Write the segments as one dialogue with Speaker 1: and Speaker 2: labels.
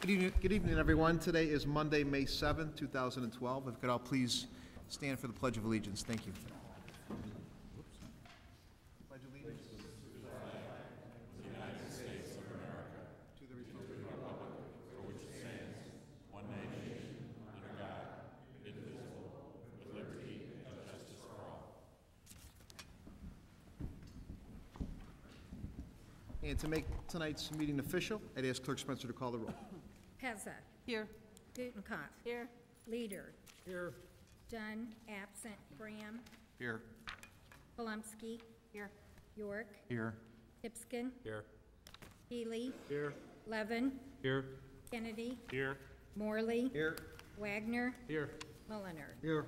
Speaker 1: Good evening, everyone. Today is Monday, May 7th, 2012. If you could all please stand for the Pledge of Allegiance. Thank you. Pledge allegiance to the United States of America, to the republic
Speaker 2: for which it stands, one nation, under God, indivisible, with liberty and justice for all.
Speaker 1: And to make tonight's meeting official, I'd ask Clerk Spencer to call the roll.
Speaker 3: Pezza.
Speaker 4: Here.
Speaker 3: Gutenkopf.
Speaker 4: Here.
Speaker 3: Leader.
Speaker 4: Here.
Speaker 3: Dunn, absent. Graham.
Speaker 1: Here.
Speaker 3: Polumsky.
Speaker 4: Here.
Speaker 3: York.
Speaker 1: Here.
Speaker 3: Tipskin.
Speaker 2: Here.
Speaker 3: Healy.
Speaker 2: Here.
Speaker 3: Levin.
Speaker 2: Here.
Speaker 3: Kennedy.
Speaker 2: Here.
Speaker 3: Morley.
Speaker 1: Here.
Speaker 3: Wagner.
Speaker 2: Here.
Speaker 3: Mulliner.
Speaker 1: Here.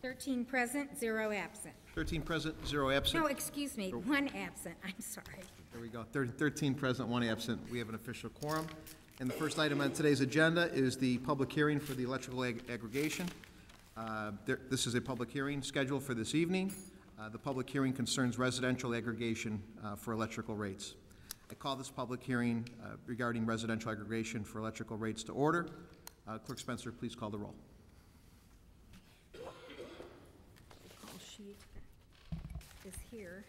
Speaker 3: 13 present, 0 absent.
Speaker 1: 13 present, 0 absent.
Speaker 3: No, excuse me, 1 absent. I'm sorry.
Speaker 1: There we go. 13 present, 1 absent. We have an official quorum. And the first item on today's agenda is the public hearing for the electrical aggregation. This is a public hearing scheduled for this evening. The public hearing concerns residential aggregation for electrical rates. I call this public hearing regarding residential aggregation for electrical rates to order. Clerk Spencer, please call the roll.
Speaker 3: The call sheet is here.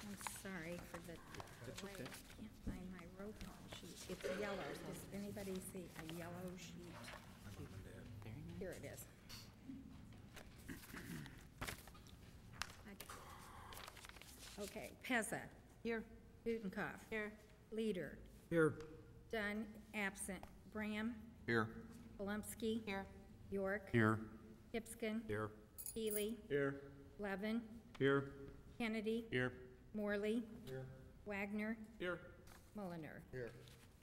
Speaker 3: I'm sorry for the delay.
Speaker 1: okay.
Speaker 3: I can't find my roll call sheet. It's yellow. Does anybody see a yellow sheet? Here it is. Okay, Pezza.
Speaker 4: Here.
Speaker 3: Gutenkopf.
Speaker 4: Here.
Speaker 3: Leader.
Speaker 4: Here.
Speaker 3: Dunn, absent. Graham.
Speaker 1: Here.
Speaker 3: Polumsky.
Speaker 4: Here.
Speaker 3: York.
Speaker 2: Here.
Speaker 3: Tipskin.
Speaker 2: Here.
Speaker 3: Healy.
Speaker 2: Here.
Speaker 3: Levin.
Speaker 2: Here.
Speaker 3: Kennedy.
Speaker 2: Here.
Speaker 3: Morley.
Speaker 2: Here.
Speaker 3: Wagner.
Speaker 2: Here.
Speaker 3: Mulliner.
Speaker 2: Here.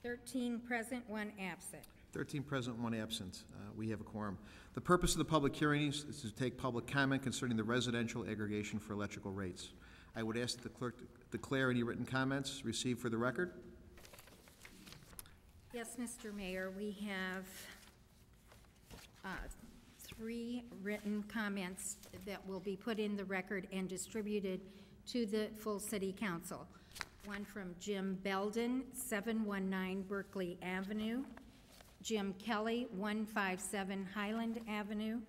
Speaker 3: 13 present, 1 absent.
Speaker 1: 13 present, 1 absent. We have a quorum. The purpose of the public hearing is to take public comment concerning the residential aggregation for electrical rates. I would ask the clerk to declare any written comments received for the record.
Speaker 3: Yes, Mr. Mayor, we have 3 written comments that will be put in the record and distributed to the full city council. One from Jim Belden, 719 Berkeley Avenue, Jim Kelly, 157 Highland Avenue,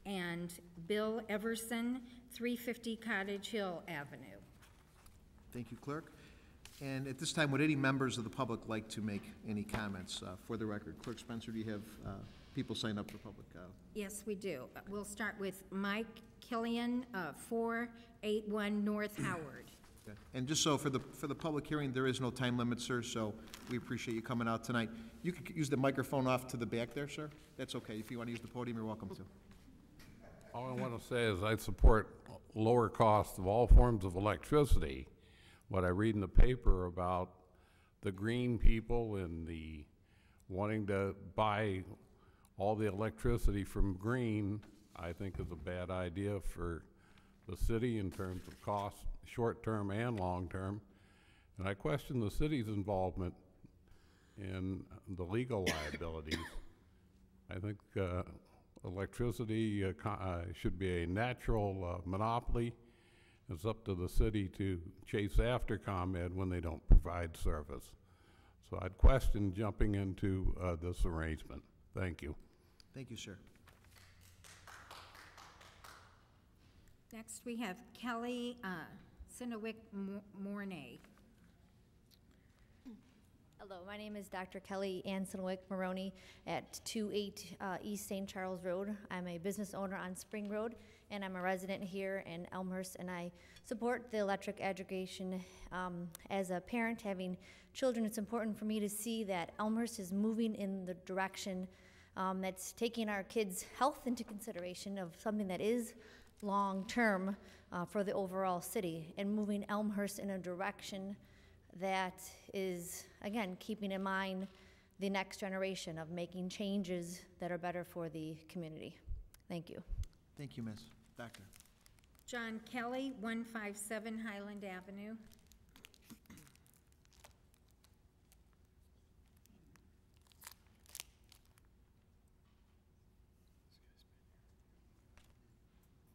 Speaker 3: and Bill Everson, 350 Cottage Hill Avenue.
Speaker 1: Thank you, Clerk. And at this time, would any members of the public like to make any comments for the record? Clerk Spencer, do you have people sign up for public?
Speaker 3: Yes, we do. We'll start with Mike Killian, 481 North Howard.
Speaker 1: Okay. And just so for the public hearing, there is no time limit, sir, so we appreciate you coming out tonight. You could use the microphone off to the back there, sir. That's okay. If you want to use the podium, you're welcome to.
Speaker 2: All I want to say is I support lower costs of all forms of electricity. What I read in the paper about the green people and the wanting to buy all the electricity from green, I think is a bad idea for the city in terms of cost, short-term and long-term. And I question the city's involvement in the legal liabilities. I think electricity should be a natural monopoly. It's up to the city to chase after ComEd when they don't provide service. So I'd question jumping into this arrangement. Thank you.
Speaker 1: Thank you, sir.
Speaker 3: Next, we have Kelly Sinowick Mornay.
Speaker 5: Hello, my name is Dr. Kelly Ann Sinowick Maroney at 28 East St. Charles Road. I'm a business owner on Spring Road, and I'm a resident here in Elmhurst, and I support the electric aggregation. As a parent having children, it's important for me to see that Elmhurst is moving in the direction that's taking our kids' health into consideration of something that is long-term for the overall city, and moving Elmhurst in a direction that is, again, keeping in mind the next generation of making changes that are better for the community. Thank you.
Speaker 1: Thank you, Miss. Doctor.
Speaker 3: John Kelly, 157 Highland Avenue.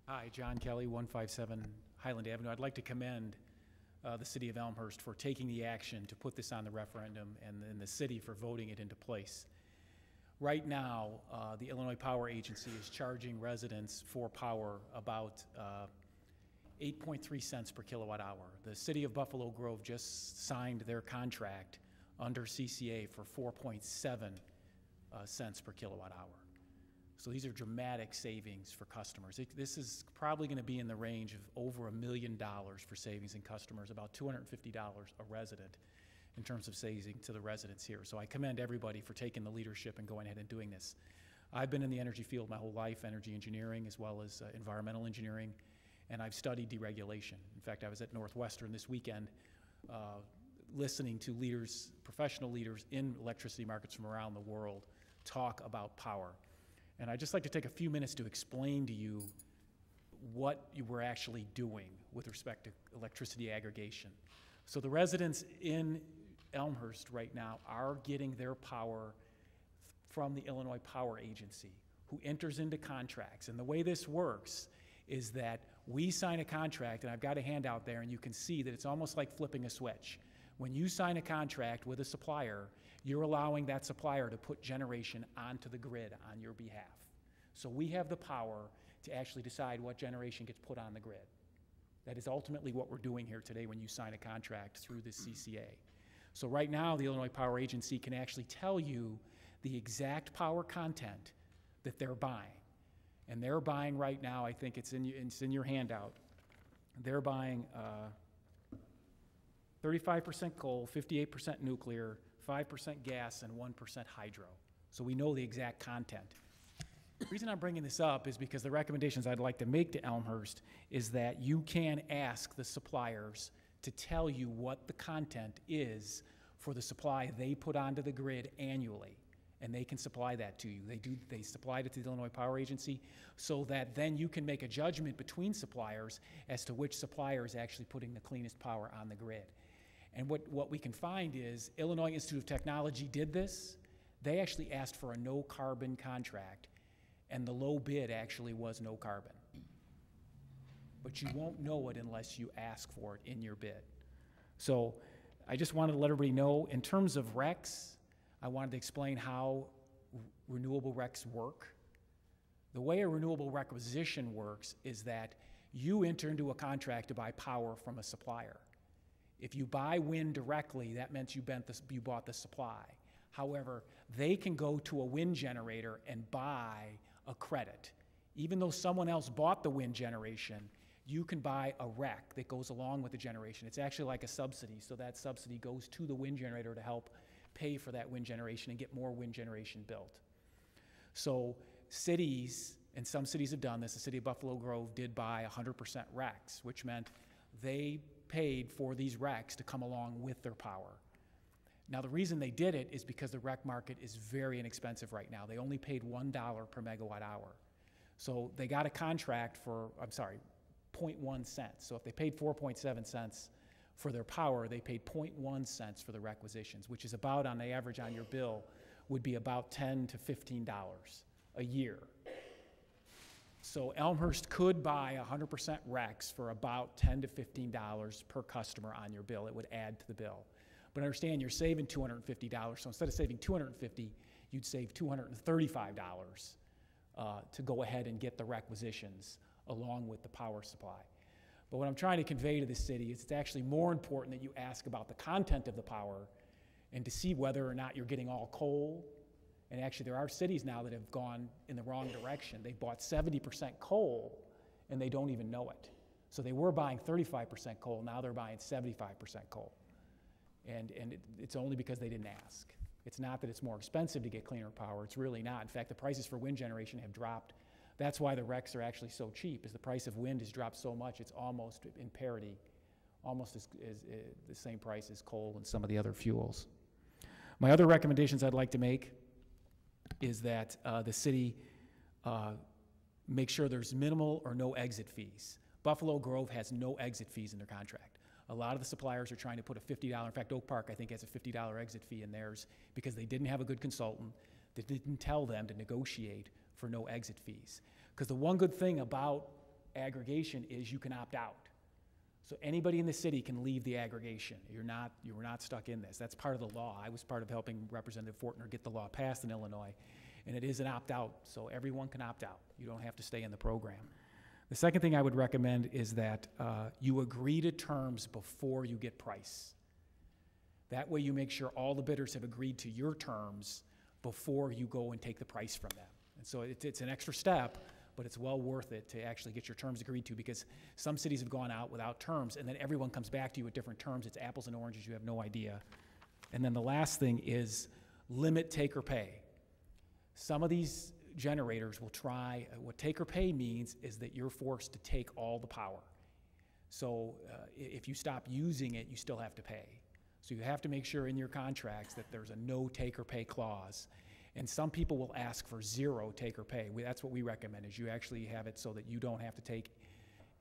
Speaker 6: Hi, John Kelly, 157 Highland Avenue. I'd like to commend
Speaker 4: the city of Elmhurst for taking the action to put this on the referendum and the city for voting it into place. Right now, the Illinois Power Agency is charging residents for power about 8.3 cents per kilowatt hour. The city of Buffalo Grove just signed their contract under CCA for 4.7 cents per kilowatt hour. So these are dramatic savings for customers. This is probably going to be in the range of over $1 million for savings in customers, about $250 a resident in terms of saving to the residents here. So I commend everybody for taking the leadership and going ahead and doing this. I've been in the energy field my whole life, energy engineering as well as environmental engineering, and I've studied deregulation. In fact, I was at Northwestern this weekend listening to leaders, professional leaders in electricity markets from around the world talk about power. And I'd just like to take a few minutes to explain to you what we're actually doing with respect to electricity aggregation. So the residents in Elmhurst right now are getting their power from the Illinois Power Agency, who enters into contracts. And the way this works is that we sign a contract, and I've got a handout there, and you can see that it's almost like flipping a switch. When you sign a contract with a supplier, you're allowing that supplier to put generation onto the grid on your behalf. So we have the power to actually decide what generation gets put on the grid. That is ultimately what we're doing here today when you sign a contract through the CCA. So right now, the Illinois Power Agency can actually tell you the exact power content that they're buying. And they're buying right now, I think it's in your handout, they're buying 35% coal, 58% nuclear, 5% gas, and 1% hydro. So we know the exact content. The reason I'm bringing this up is because the recommendations I'd like to make to Elmhurst is that you can ask the suppliers to tell you what the content is for the supply they put onto the grid annually, and they can supply that to you. They supply it to the Illinois Power Agency so that then you can make a judgment between suppliers as to which supplier is actually putting the cleanest power on the grid. And what we can find is Illinois Institute of Technology did this. They actually asked for a no carbon contract, and the low bid actually was no carbon. But you won't know it unless you ask for it in your bid. So I just wanted to let everybody know, in terms of RECs, I wanted to explain how renewable RECs work. The way a renewable requisition works is that you enter into a contract to buy power from a supplier. If you buy wind directly, that meant you bought the supply. However, they can go to a wind generator and buy a credit. Even though someone else bought the wind generation, you can buy a REC that goes along with the generation. It's actually like a subsidy, so that subsidy goes to the wind generator to help pay for that wind generation and get more wind generation built. So cities, and some cities have done this, the city of Buffalo Grove did buy 100% RECs, which meant they paid for these RECs to come along with their power. Now, the reason they did it is because the REC market is very inexpensive right now. They only paid $1 per megawatt hour. So they got a contract for, 0.1 cents. So if they paid 4.7 cents for their power, they paid 0.1 cents for the requisitions, which is about, on the average on your bill, would be about $10 to $15 a year. So Elmhurst could buy 100% RECs for about $10 to $15 per customer on your bill. It would add to the bill. But understand, you're saving $250. So instead of saving $250, you'd save $235 to go ahead and get the requisitions along with the power supply. But what I'm trying to convey to the city is it's actually more important that you ask about the content of the power and to see whether or not you're getting all coal. And actually, there are cities now that have gone in the wrong direction. They bought 70% coal, and they don't even know it. So they were buying 35% coal. Now they're buying 75% coal. And it's only because they didn't ask. It's not that it's more expensive to get cleaner power. It's really not. In fact, the prices for wind generation have dropped. That's why the RECs are actually so cheap, is the price of wind has dropped so much, it's almost in parity, almost as the same price as coal and some of the other fuels. My other recommendations I'd like to make is that the city make sure there's minimal or no exit fees. Buffalo Grove has no exit fees in their contract. A lot of the suppliers are trying to put a $50, in fact, Oak Park, I think, has a $50 exit fee in theirs because they didn't have a good consultant that didn't tell them to negotiate for no exit fees. Because the one good thing about aggregation is you can opt out. So anybody in the city can leave the aggregation. You were not stuck in this. That's part of the law. I was part of helping Representative Fortner get the law passed in Illinois, and it is an opt-out, so everyone can opt out. You don't have to stay in the program. The second thing I would recommend is that you agree to terms before you get price. That way you make sure all the bidders have agreed to your terms before you go and take the price from them. And so it's an extra step, but it's well worth it to actually get your terms agreed to, because some cities have gone out without terms, and then everyone comes back to you with different terms. It's apples and oranges. You have no idea. And then the last thing is limit take or pay. Some of these generators will try, what take or pay means is that you're forced to take all the power. So if you stop using it, you still have to pay. So you have to make sure in your contracts that there's a no take or pay clause. And some people will ask for zero take or pay. That's what we recommend, is you actually have it so that you don't have to take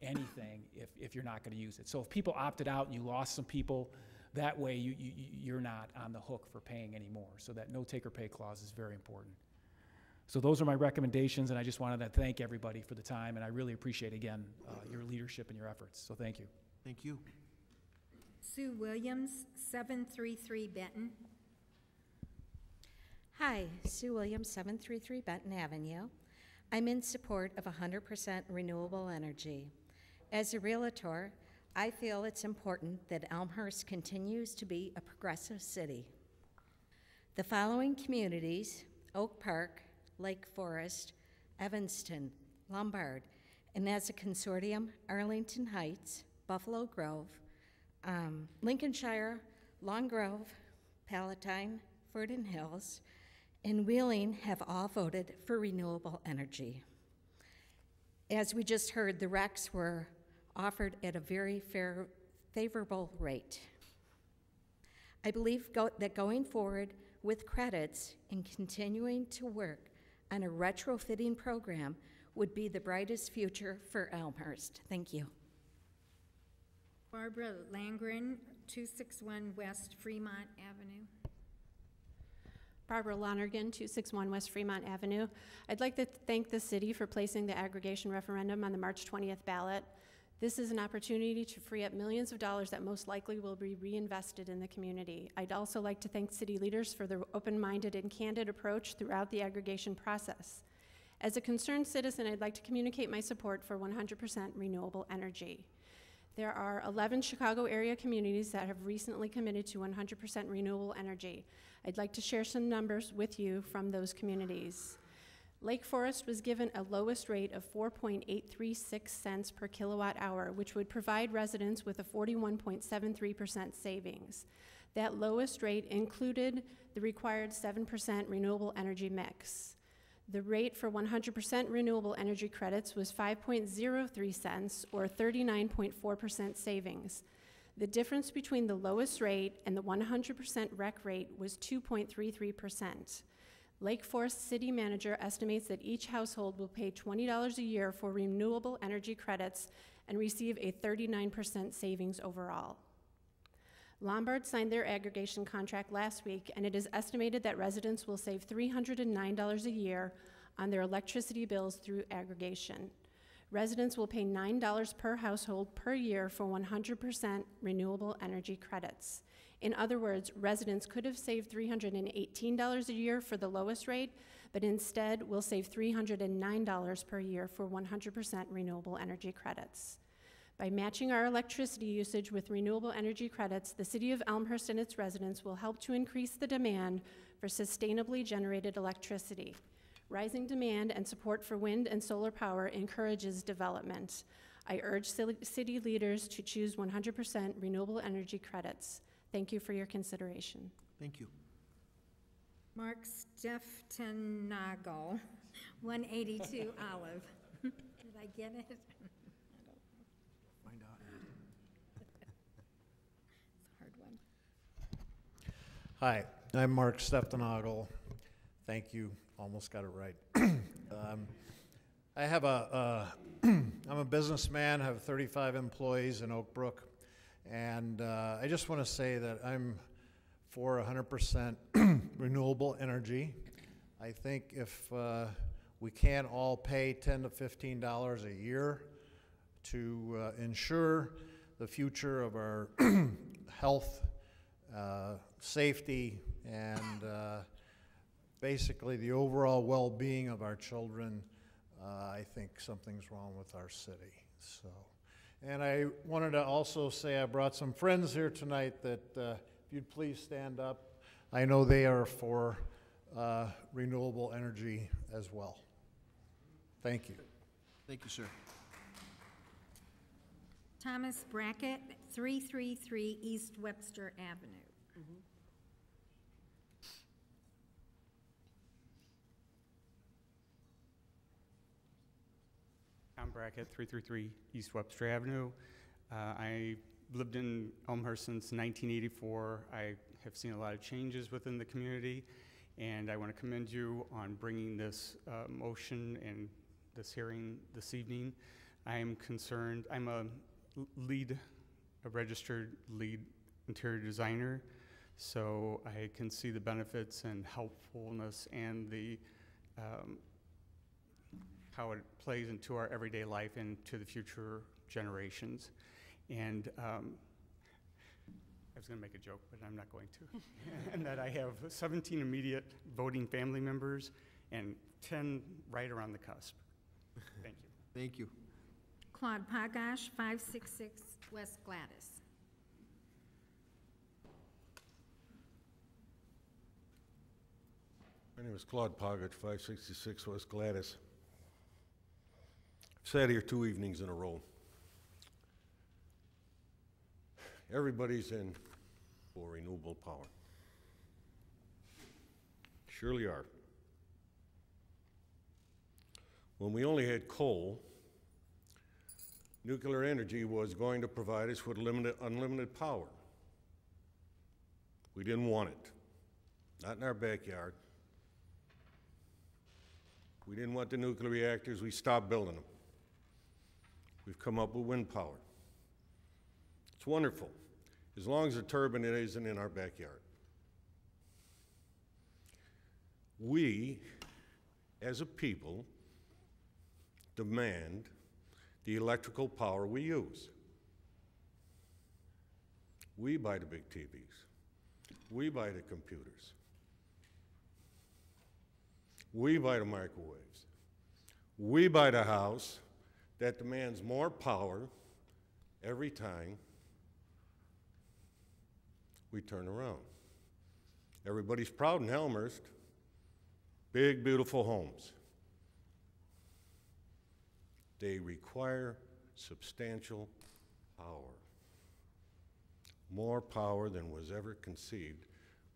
Speaker 4: anything if you're not going to use it. So if people opted out and you lost some people, that way you're not on the hook for paying anymore. So that no take or pay clause is very important. So those are my recommendations, and I just wanted to thank everybody for the time, and I really appreciate, again, your leadership and your efforts. So thank you.
Speaker 1: Thank you.
Speaker 3: Sue Williams, 733 Benton.
Speaker 6: Hi, Sue Williams, 733 Benton Avenue. I'm in support of 100% renewable energy. As a realtor, I feel it's important that Elmhurst continues to be a progressive city. The following communities, Oak Park, Lake Forest, Evanston, Lombard, and as a consortium, Arlington Heights, Buffalo Grove, Lincolnshire, Long Grove, Palatine, Verdon Hills, and Wheeling have all voted for renewable energy. As we just heard, the RECs were offered at a very favorable rate. I believe that going forward with credits and continuing to work on a retrofitting program would be the brightest future for Elmhurst. Thank you.
Speaker 3: Barbara Langren, 261 West Fremont Avenue.
Speaker 7: Barbara Lonergan, 261 West Fremont Avenue. I'd like to thank the city for placing the aggregation referendum on the March 20th ballot. This is an opportunity to free up millions of dollars that most likely will be reinvested in the community. I'd also like to thank city leaders for their open-minded and candid approach throughout the aggregation process. As a concerned citizen, I'd like to communicate my support for 100% renewable energy. There are 11 Chicago area communities that have recently committed to 100% renewable energy. I'd like to share some numbers with you from those communities. Lake Forest was given a lowest rate of 4.836 cents per kilowatt hour, which would provide residents with a 41.73% savings. That lowest rate included the required 7% renewable energy mix. The rate for 100% renewable energy credits was 5.03 cents, or 39.4% savings. The difference between the lowest rate and the 100% REC rate was 2.33%. Lake Forest City Manager estimates that each household will pay $20 a year for renewable energy credits and receive a 39% savings overall. Lombard signed their aggregation contract last week, and it is estimated that residents will save $309 a year on their electricity bills through aggregation. Residents will pay $9 per household per year for 100% renewable energy credits. In other words, residents could have saved $318 a year for the lowest rate, but instead will save $309 per year for 100% renewable energy credits. By matching our electricity usage with renewable energy credits, the City of Elmhurst and its residents will help to increase the demand for sustainably generated electricity. Rising demand and support for wind and solar power encourages development. I urge city leaders to choose 100% renewable energy credits. Thank you for your consideration.
Speaker 1: Thank you.
Speaker 3: Mark Steftenagel, 182 Olive. Did I get it?
Speaker 1: Find out.
Speaker 3: It's a hard one.
Speaker 8: Hi, I'm Mark Steftenagel. Thank you. Almost got it right. I have I'm a businessman, have 35 employees in Oak Brook, and I just want to say that I'm for 100% renewable energy. I think if we can't all pay $10 to $15 a year to ensure the future of our health, safety, and basically the overall well-being of our children, I think something's wrong with our city. So, and I wanted to also say I brought some friends here tonight that if you'd please stand up. I know they are for renewable energy as well. Thank you.
Speaker 1: Thank you, sir.
Speaker 3: Thomas Brackett, 333 East Webster Avenue.
Speaker 9: Tom Brackett, 333 East Webster Avenue. I lived in Elmhurst since 1984. I have seen a lot of changes within the community, and I want to commend you on bringing this motion and this hearing this evening. I am concerned, I'm a registered lead interior designer, so I can see the benefits and helpfulness and the how it plays into our everyday life and to the future generations. And I was going to make a joke, but I'm not going to. And that I have 17 immediate voting family members and 10 right around the cusp. Thank you.
Speaker 1: Thank you.
Speaker 3: Claude Pagash, 566 West Gladys.
Speaker 10: My name is Claude Pogich, 566 West Gladys. I've sat here 2 evenings in a row. Everybody's in for renewable power. Surely are. When we only had coal, nuclear energy was going to provide us with unlimited power. We didn't want it. Not in our backyard. We didn't want the nuclear reactors. We stopped building them. We've come up with wind power. It's wonderful, as long as the turbine isn't in our backyard. We, as a people, demand the electrical power we use. We buy the big TVs. We buy the computers. We buy the microwaves. We buy the house that demands more power every time we turn around. Everybody's proud in Elmhurst. Big, beautiful homes. They require substantial power. More power than was ever conceived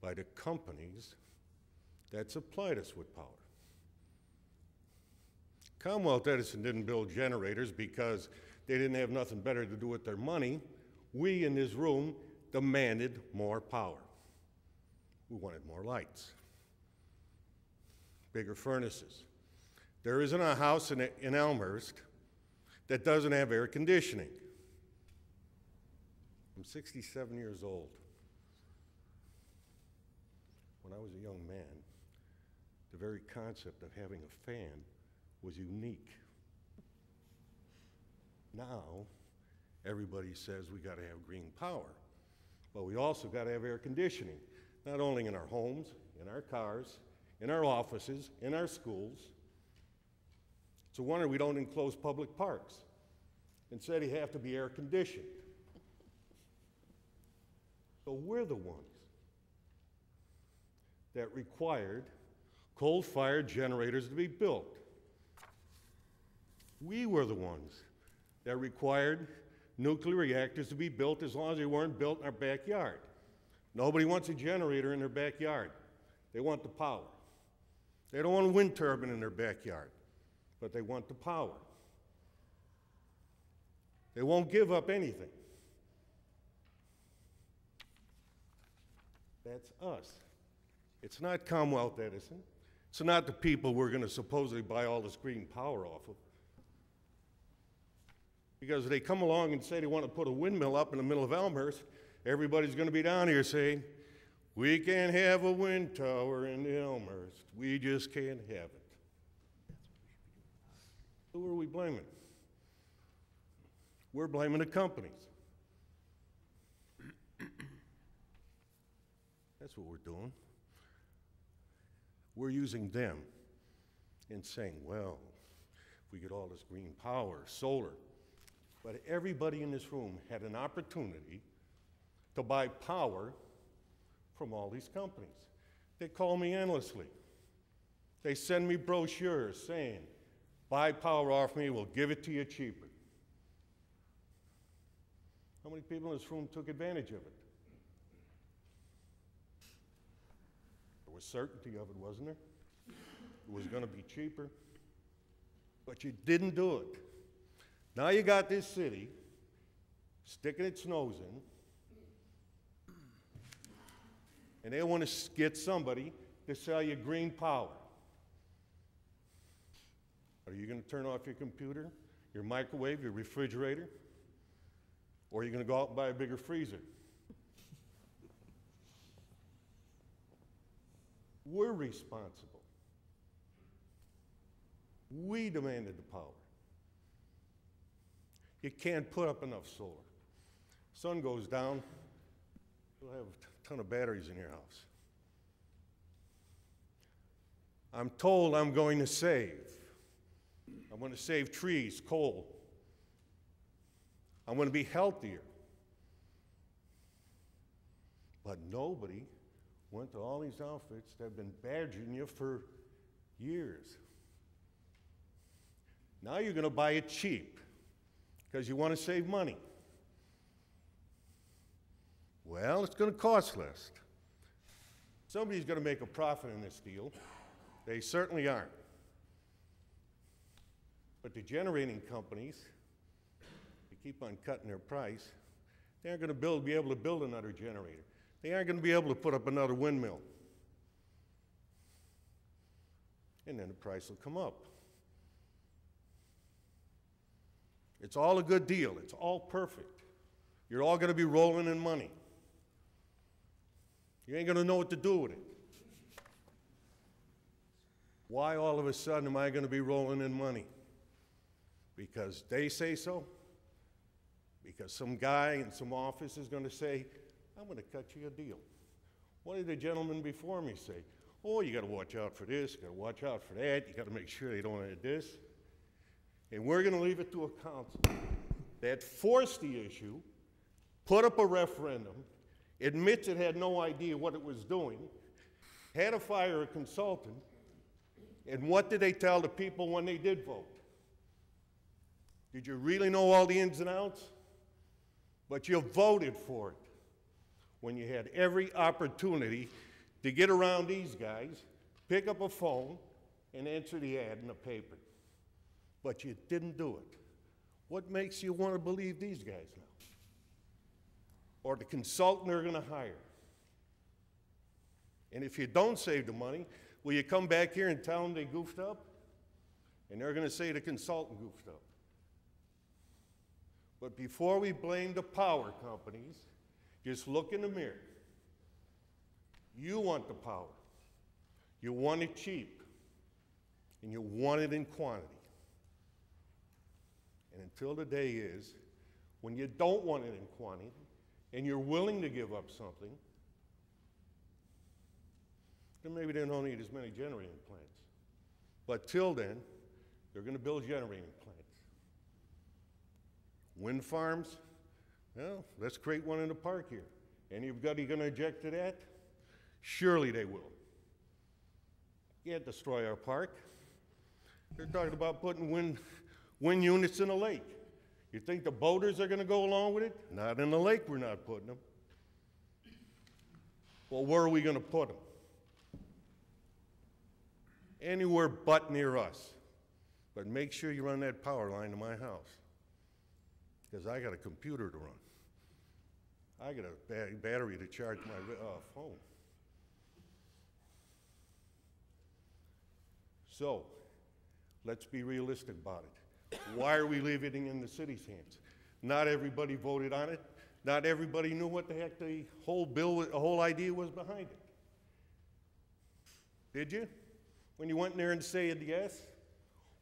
Speaker 10: by the companies that supplied us with power. Commonwealth Edison didn't build generators because they didn't have nothing better to do with their money. We in this room demanded more power. We wanted more lights, bigger furnaces. There isn't a house in Elmhurst that doesn't have air conditioning. I'm 67 years old. When I was a young man, the very concept of having a fan was unique. Now, everybody says we got to have green power, but we also got to have air conditioning, not only in our homes, in our cars, in our offices, in our schools. It's a wonder we don't enclose public parks. Instead, they have to be air conditioned. So we're the ones that required coal-fired generators to be built. We were the ones that required nuclear reactors to be built as long as they weren't built in our backyard. Nobody wants a generator in their backyard. They want the power. They don't want a wind turbine in their backyard, but they want the power. They won't give up anything. That's us. It's not Commonwealth Edison. It's not the people we're going to supposedly buy all this green power off of. Because if they come along and say they want to put a windmill up in the middle of Elmhurst, everybody's going to be down here saying, we can't have a wind tower in Elmhurst. We just can't have it. Who are we blaming? We're blaming the companies. That's what we're doing. We're using them and saying, well, if we get all this green power, solar. But everybody in this room had an opportunity to buy power from all these companies. They call me endlessly. They send me brochures saying, buy power off me, we'll give it to you cheaper. How many people in this room took advantage of it? There was certainty of it, wasn't there? It was going to be cheaper. But you didn't do it. Now you got this city sticking its nose in, and they want to get somebody to sell you green power. Are you going to turn off your computer, your microwave, your refrigerator? Or are you going to go out and buy a bigger freezer? We're responsible. We demanded the power. You can't put up enough solar. Sun goes down, you'll have a ton of batteries in your house. I'm told I'm going to save. I'm going to save trees, coal. I'm going to be healthier. But nobody went to all these outfits that have been badgering you for years. Now you're going to buy it cheap because you want to save money. Well, it's going to cost less. Somebody's going to make a profit in this deal. They certainly aren't. But the generating companies, they keep on cutting their price. They aren't going to be able to build another generator. They aren't going to be able to put up another windmill. And then the price will come up. It's all a good deal. It's all perfect. You're all going to be rolling in money. You ain't going to know what to do with it. Why all of a sudden am I going to be rolling in money? Because they say so? Because some guy in some office is going to say, I'm going to cut you a deal. What did the gentleman before me say? Oh, you got to watch out for this, you got to watch out for that, you got to make sure they don't add this. And we're going to leave it to a council that forced the issue, put up a referendum, admits it had no idea what it was doing, had to fire a consultant, and what did they tell the people when they did vote? Did you really know all the ins and outs? But you voted for it when you had every opportunity to get around these guys, pick up a phone, and answer the ad in the paper. But you didn't do it. What makes you want to believe these guys now? Or the consultant they're going to hire? And if you don't save the money, will you come back here and tell them they goofed up? And they're going to say the consultant goofed up. But before we blame the power companies, just look in the mirror. You want the power. You want it cheap. And you want it in quantity. And until the day is, when you don't want it in quantity, and you're willing to give up something, then maybe they don't need as many generating plants. But till then, they're going to build generating plants. Wind farms, well, let's create one in the park here. Anybody going to object to that? Surely they will. You can't destroy our park. They're talking about putting wind units in a lake. You think the boaters are going to go along with it? Not in the lake, we're not putting them. Well, where are we going to put them? Anywhere but near us. But make sure you run that power line to my house. Because I got a computer to run. I got a battery to charge my phone. So, let's be realistic about it. Why are we leaving it in the city's hands? Not everybody voted on it. Not everybody knew what the heck the whole idea was behind it. Did you? When you went in there and said yes?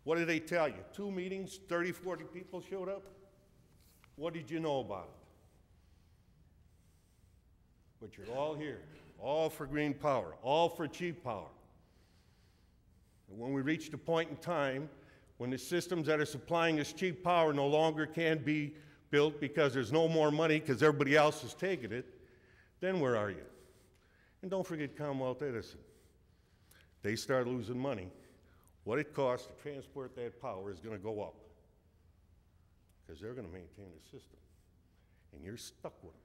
Speaker 10: What did they tell you? 2 meetings, 30, 40 people showed up? What did you know about it? But you're all here all for green power, all for cheap power. And when we reach the point in time when the systems that are supplying us cheap power no longer can be built because there's no more money because everybody else is taking it, then where are you? And don't forget Commonwealth Edison. They start losing money. What it costs to transport that power is going to go up because they're going to maintain the system, and you're stuck with them.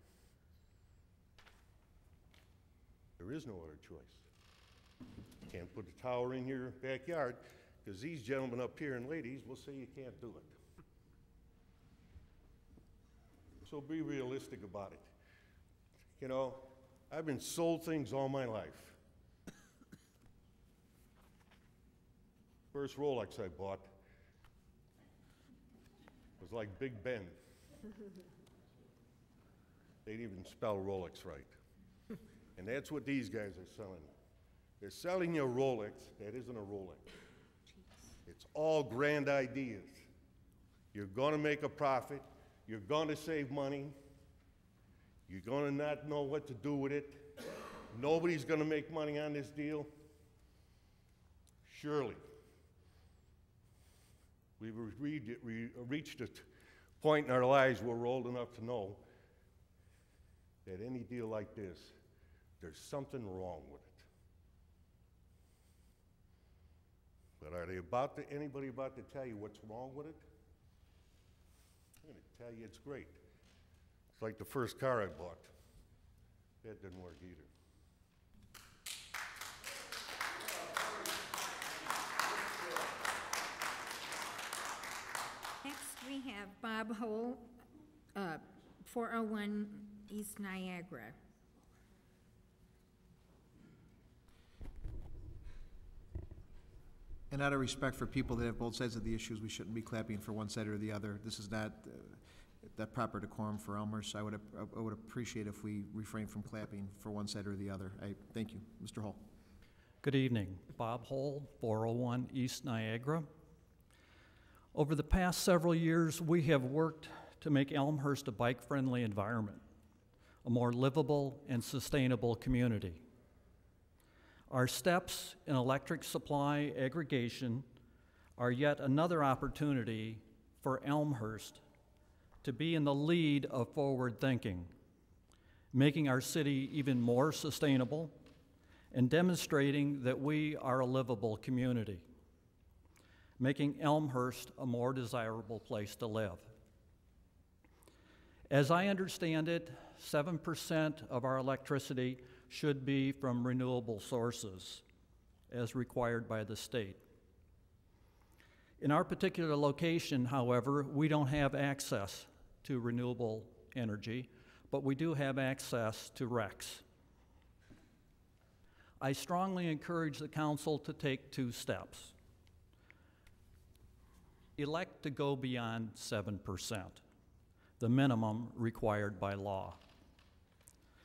Speaker 10: There is no other choice. You can't put a tower in your backyard because these gentlemen up here and ladies will say you can't do it. So be realistic about it. You know, I've been sold things all my life. First Rolex I bought was like Big Ben. They didn't even spell Rolex right. And that's what these guys are selling. They're selling you a Rolex that isn't a Rolex. It's all grand ideas. You're going to make a profit. You're going to save money. You're going to not know what to do with it. Nobody's going to make money on this deal. Surely. We've reached a point in our lives where we're old enough to know that any deal like this, there's something wrong with it. But are they anybody about to tell you what's wrong with it? I'm going to tell you it's great. It's like the first car I bought. That didn't work either.
Speaker 3: Next, we have Bob Hole, 401 East Niagara.
Speaker 1: And out of respect for people that have both sides of the issues, we shouldn't be clapping for one side or the other. This is not that proper decorum for Elmhurst. I would appreciate if we refrain from clapping for one side or the other. Thank you. Mr. Hull.
Speaker 11: Good evening. Bob Hull, 401 East Niagara. Over the past several years, we have worked to make Elmhurst a bike-friendly environment, a more livable and sustainable community. Our steps in electric supply aggregation are yet another opportunity for Elmhurst to be in the lead of forward thinking, making our city even more sustainable and demonstrating that we are a livable community, making Elmhurst a more desirable place to live. As I understand it, 7% of our electricity should be from renewable sources, as required by the state. In our particular location, however, we don't have access to renewable energy, but we do have access to RECs. I strongly encourage the council to take two steps. Elect to go beyond 7%, the minimum required by law.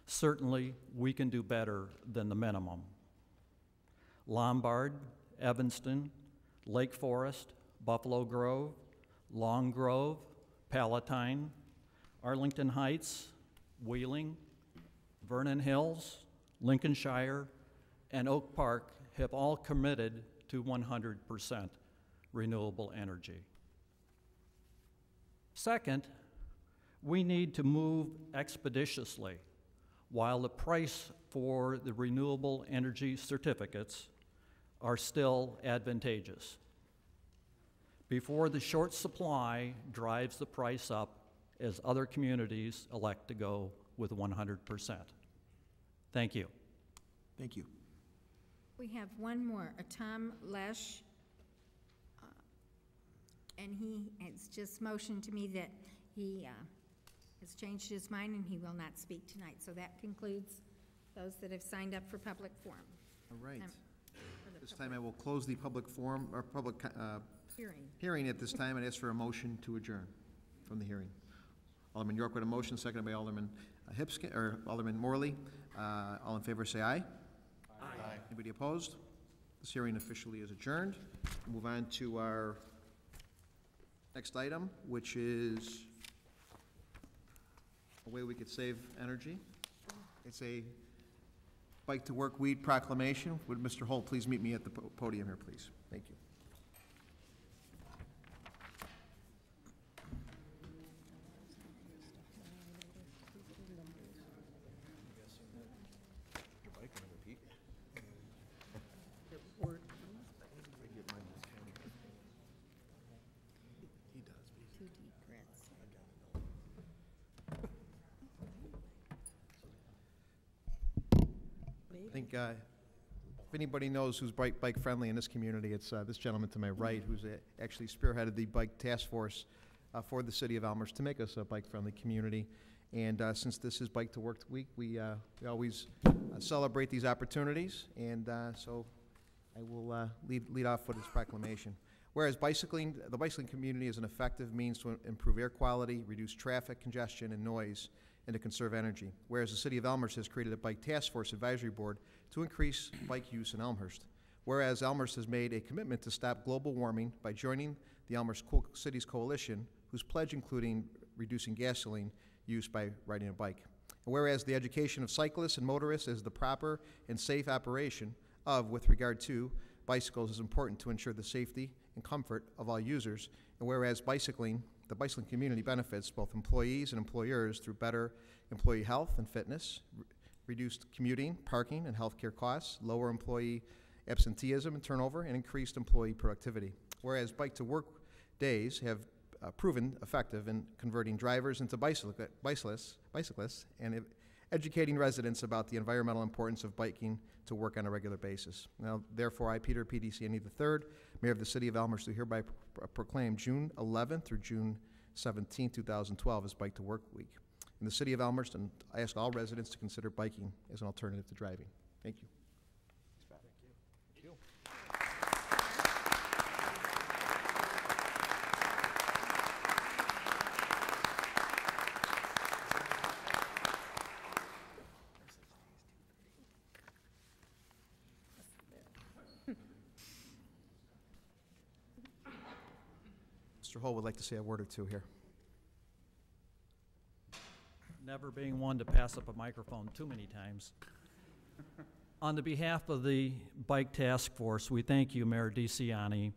Speaker 11: Certainly, we can do better than the minimum. Lombard, Evanston, Lake Forest, Buffalo Grove, Long Grove, Palatine, Arlington Heights, Wheeling, Vernon Hills, Lincolnshire, and Oak Park have all committed to 100% renewable energy. Second, we need to move expeditiously while the price for the renewable energy certificates are still advantageous, before the short supply drives the price up as other communities elect to go with 100%. Thank you.
Speaker 1: Thank you.
Speaker 3: We have one more, Tom Lesh, and he has just motioned to me that he has changed his mind and he will not speak tonight. So that concludes those that have signed up for public forum.
Speaker 1: All right. This time I will close the public forum, or public hearing at this time, and ask for a motion to adjourn from the hearing. Alderman York with a motion, seconded by Alderman Hipskin, or Alderman Morley. All in favor say aye. Aye. Anybody opposed? This hearing officially is adjourned. We'll move on to our next item, which is a way we could save energy. It's a Bike to Work Week proclamation. Would Mr. Holt please meet me at the podium here, please? Thank you. I think if anybody knows who's bike friendly in this community, it's this gentleman to my right, who's actually spearheaded the bike task force for the city of Elmhurst to make us a bike friendly community. And since this is Bike to Work Week, we always celebrate these opportunities. And so I will lead off with this proclamation. Whereas the bicycling community is an effective means to improve air quality, reduce traffic congestion and noise, and to conserve energy. Whereas the City of Elmhurst has created a Bike Task Force Advisory Board to increase bike use in Elmhurst. Whereas Elmhurst has made a commitment to stop global warming by joining the Elmhurst Cities Coalition, whose pledge including reducing gasoline use by riding a bike. And whereas the education of cyclists and motorists is the proper and safe operation of, with regard to, bicycles is important to ensure the safety and comfort of all users. And whereas the bicycling community benefits both employees and employers through better employee health and fitness, reduced commuting, parking, and healthcare costs, lower employee absenteeism and turnover, and increased employee productivity. Whereas Bike to Work days have proven effective in converting drivers into bicyclists and educating residents about the environmental importance of biking to work on a regular basis. Now, therefore, I, Peter PDCNE III, Mayor of the City of Elmhurst, do hereby proclaim June 11th through June 17th, 2012 as Bike to Work Week in the City of Elmhurst, and I ask all residents to consider biking as an alternative to driving. Thank you. Thank you. Mr. Hull would like to say a word or two here.
Speaker 11: Never being one to pass up a microphone too many times. On the behalf of the Bike Task Force, we thank you, Mayor DeCiani,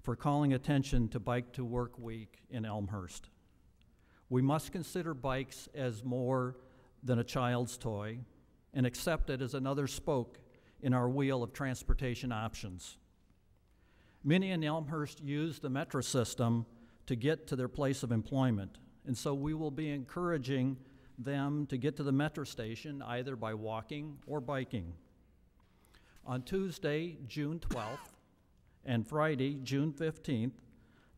Speaker 11: for calling attention to Bike to Work Week in Elmhurst. We must consider bikes as more than a child's toy and accept it as another spoke in our wheel of transportation options. Many in Elmhurst use the metro system to get to their place of employment, and so we will be encouraging them to get to the metro station either by walking or biking. On Tuesday, June 12th, and Friday, June 15th,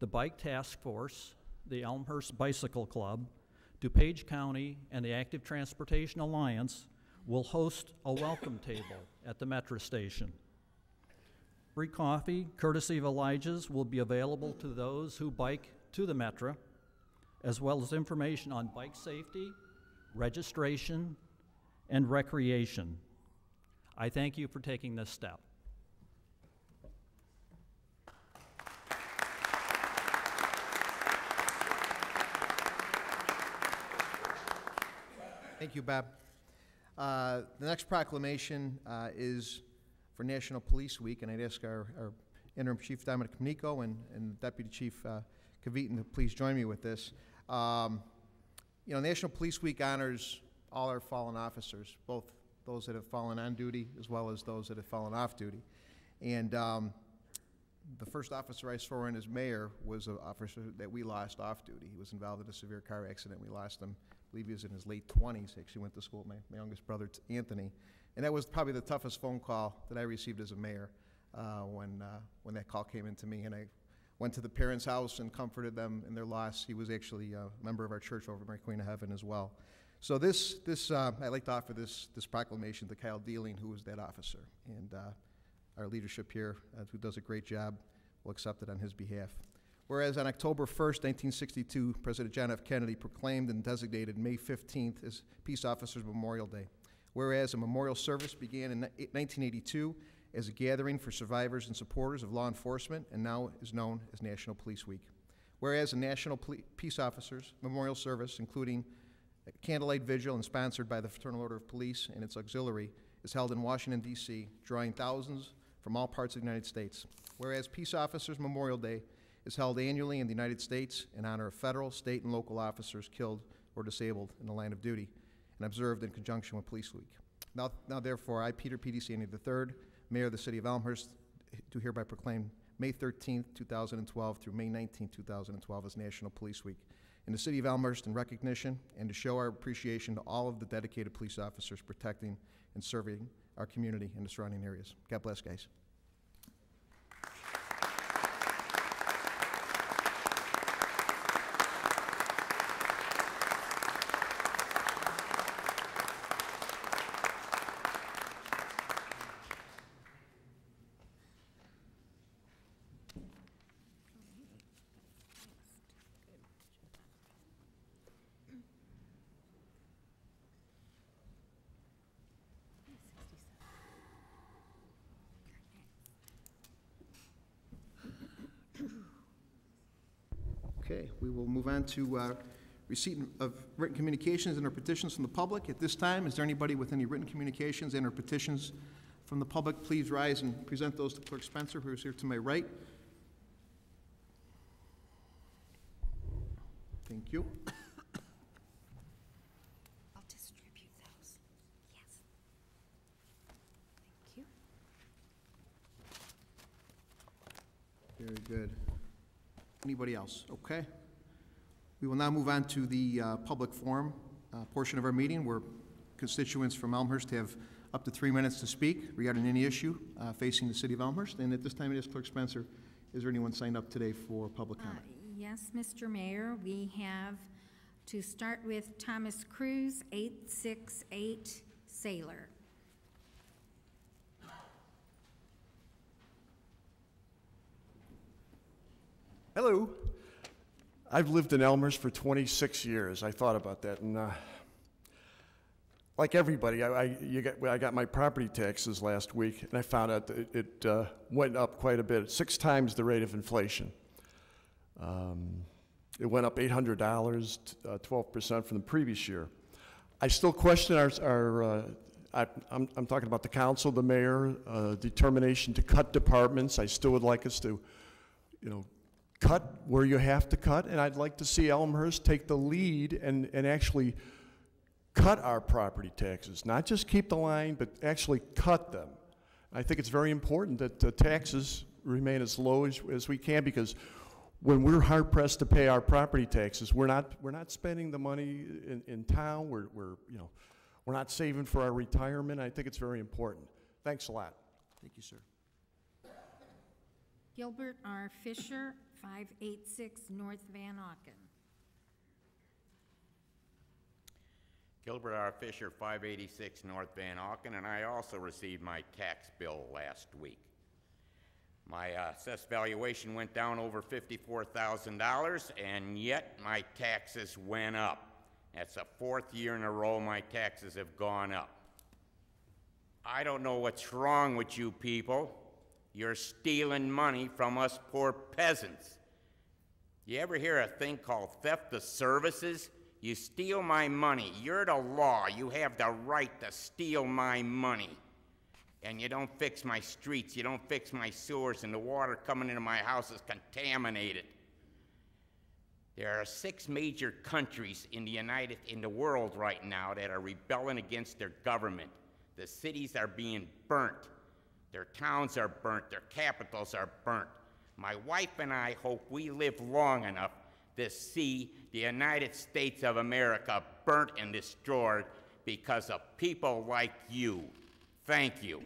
Speaker 11: the Bike Task Force, the Elmhurst Bicycle Club, DuPage County, and the Active Transportation Alliance will host a welcome table at the metro station. Free coffee, courtesy of Elijah's, will be available to those who bike to the metro, as well as information on bike safety, registration, and recreation. I thank you for taking this step.
Speaker 1: Thank you, Bob. The next proclamation is for National Police Week, and I'd ask our Interim Chief Dominic Nico and Deputy Chief Kavitan to please join me with this. You know, National Police Week honors all our fallen officers, both those that have fallen on duty as well as those that have fallen off duty. And the first officer I swore in as mayor was an officer that we lost off duty. He was involved in a severe car accident. We lost him. I believe he was in his late 20s. He actually went to school with my youngest brother, Anthony. And that was probably the toughest phone call that I received as a mayor when that call came into me. And I went to the parents' house and comforted them in their loss. He was actually a member of our church over Mary Queen of Heaven as well. So I'd like to offer this proclamation to Kyle Dealing, who was that officer. And our leadership here, who does a great job, will accept it on his behalf. Whereas on October 1st, 1962, President John F. Kennedy proclaimed and designated May 15th as Peace Officers Memorial Day. Whereas a memorial service began in 1982 as a gathering for survivors and supporters of law enforcement and now is known as National Police Week. Whereas a National Peace Officers Memorial Service, including a candlelight vigil and sponsored by the Fraternal Order of Police and its auxiliary, is held in Washington, D.C., drawing thousands from all parts of the United States. Whereas Peace Officers Memorial Day is held annually in the United States in honor of federal, state, and local officers killed or disabled in the line of duty, and observed in conjunction with Police Week. Now therefore, I, Peter P. DeSanti III, Mayor of the City of Elmhurst, do hereby proclaim May 13th, 2012 through May 19th, 2012 as National Police Week in the City of Elmhurst in recognition and to show our appreciation to all of the dedicated police officers protecting and serving our community and the surrounding areas. God bless, guys. Okay, we will move on to receipt of written communications and or petitions from the public. At this time, is there anybody with any written communications and or petitions from the public? Please rise and present those to Clerk Spencer, who is here to my right. Thank you.
Speaker 3: I'll distribute those. Yes. Thank you.
Speaker 1: Very good. Anybody else? Okay. We will now move on to the public forum portion of our meeting, where constituents from Elmhurst have up to 3 minutes to speak regarding any issue facing the City of Elmhurst. And at this time, it is Clerk Spencer. Is there anyone signed up today for public comment?
Speaker 3: Yes, Mr. Mayor, we have to start with Thomas Cruz, 868 Sailor.
Speaker 12: Hello. I've lived in Elmhurst for 26 years. I thought about that, and like everybody, I got my property taxes last week, and I found out that it went up quite a bit, 6 times the rate of inflation. It went up $800, 12% from the previous year. I still question I'm talking about the council, the mayor, determination to cut departments. I still would like us to, cut where you have to cut, and I'd like to see Elmhurst take the lead and actually cut our property taxes, not just keep the line, but actually cut them. I think it's very important that the taxes remain as low as we can, because when we're hard pressed to pay our property taxes, we're not spending the money in town. We're not saving for our retirement. I think it's very important. Thanks a lot.
Speaker 1: Thank you, sir.
Speaker 3: Gilbert R. Fisher, 586 North Van Auken.
Speaker 13: Gilbert R. Fisher, 586 North Van Auken, and I also received my tax bill last week. My assessed valuation went down over $54,000, and yet my taxes went up. That's the 4th year in a row my taxes have gone up. I don't know what's wrong with you people. You're stealing money from us poor peasants. You ever hear a thing called theft of services? You steal my money. You're the law. You have the right to steal my money. And you don't fix my streets, you don't fix my sewers, and the water coming into my house is contaminated. There are 6 major countries in the world right now that are rebelling against their government. The cities are being burnt. Their towns are burnt, their capitals are burnt. My wife and I hope we live long enough to see the United States of America burnt and destroyed because of people like you. Thank you.